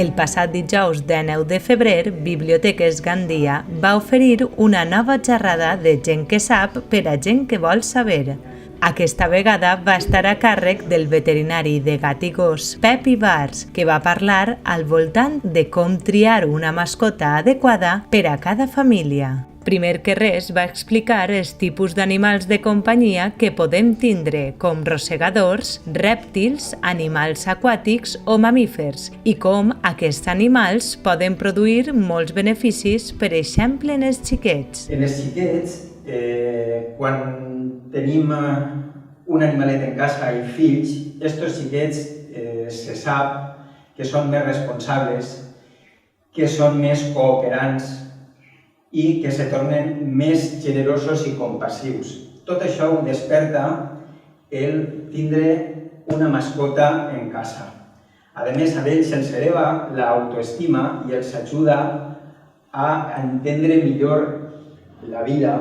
El passat dijous 19 de febrer, Biblioteques Gandia va oferir una nova xerrada de gent que sap per a gent que vol saber. Aquesta vegada va estar a càrrec del veterinari de gat i gos, Pep Ibars, que va parlar al voltant de com triar una mascota adequada per a cada família. Primer que res, va explicar els tipus d'animals de companyia que podem tindre, com rosegadors, rèptils, animals aquàtics o mamífers, i com aquests animals poden produir molts beneficis, per exemple, en els xiquets. En els xiquets, quan tenim un animalet en casa i fills, estos xiquets se sap que són més responsables, que són més cooperants, i que se tornen més generosos i compassius. Tot això ho desperta el tindre una mascota en casa. A més, a ells se'ls eleva l'autoestima i els ajuda a entendre millor la vida,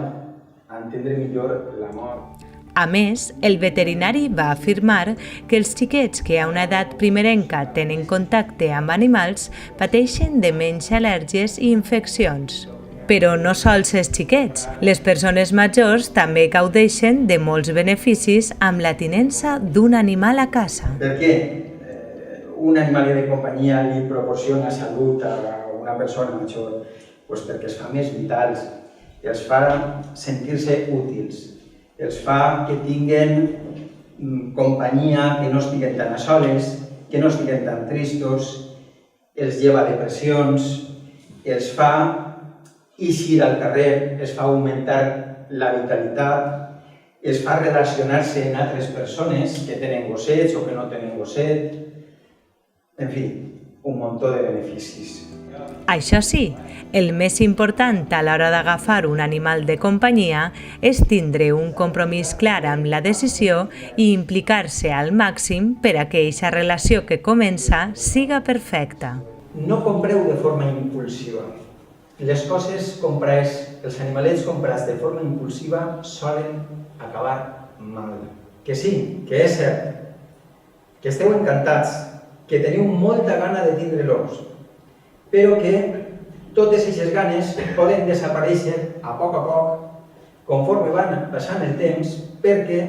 a entendre millor la mort. A més, el veterinari va afirmar que els xiquets que a una edat primerenca tenen contacte amb animals pateixen de menys al·lèrgies i infeccions. Però no sols els xiquets, les persones majors també gaudeixen de molts beneficis amb la tinença d'un animal a casa. Per què un animal de companyia li proporciona salut a una persona major? Pues perquè els fa més vitals, els fa sentir-se útils, els fa que tinguen companyia, que no estiguen tan a soles, que no estiguen tan tristos, els lleva depressions, els fa eixir al carrer, es fa augmentar la vitalitat, es fa relacionar-se amb altres persones que tenen gossets o que no tenen gosset, en fi, un munt de beneficis. Això sí, el més important a l'hora d'agafar un animal de companyia és tindre un compromís clar amb la decisió i implicar-se al màxim per a que aquesta relació que comença siga perfecta. No compreu de forma impulsiva. Les coses comprades, els animalets comprats de forma impulsiva solen acabar mal. Que sí, que és cert, que esteu encantats, que teniu molta gana de tindre-los, però que totes aquestes ganes poden desaparèixer a poc, conforme van passant el temps, perquè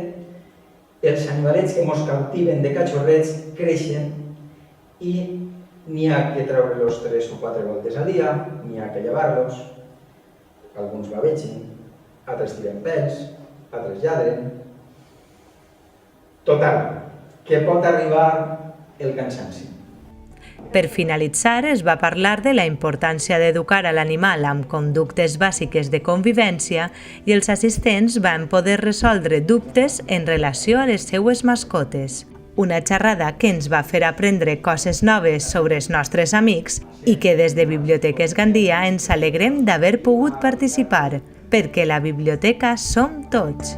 els animalets que ens cautiven de cachorrets creixen i n'hi ha que treure-los 3 o 4 voltes al dia, n'hi ha que llevar-los, alguns bavegen, altres tiren pèls, altres lladren. Total, que pot arribar el cansanci. Per finalitzar, es va parlar de la importància d'educar a l'animal amb conductes bàsiques de convivència i els assistents van poder resoldre dubtes en relació a les seues mascotes. Una xerrada que ens va fer aprendre coses noves sobre els nostres amics i que des de Biblioteques Gandia ens alegrem d'haver pogut participar, perquè la biblioteca som tots.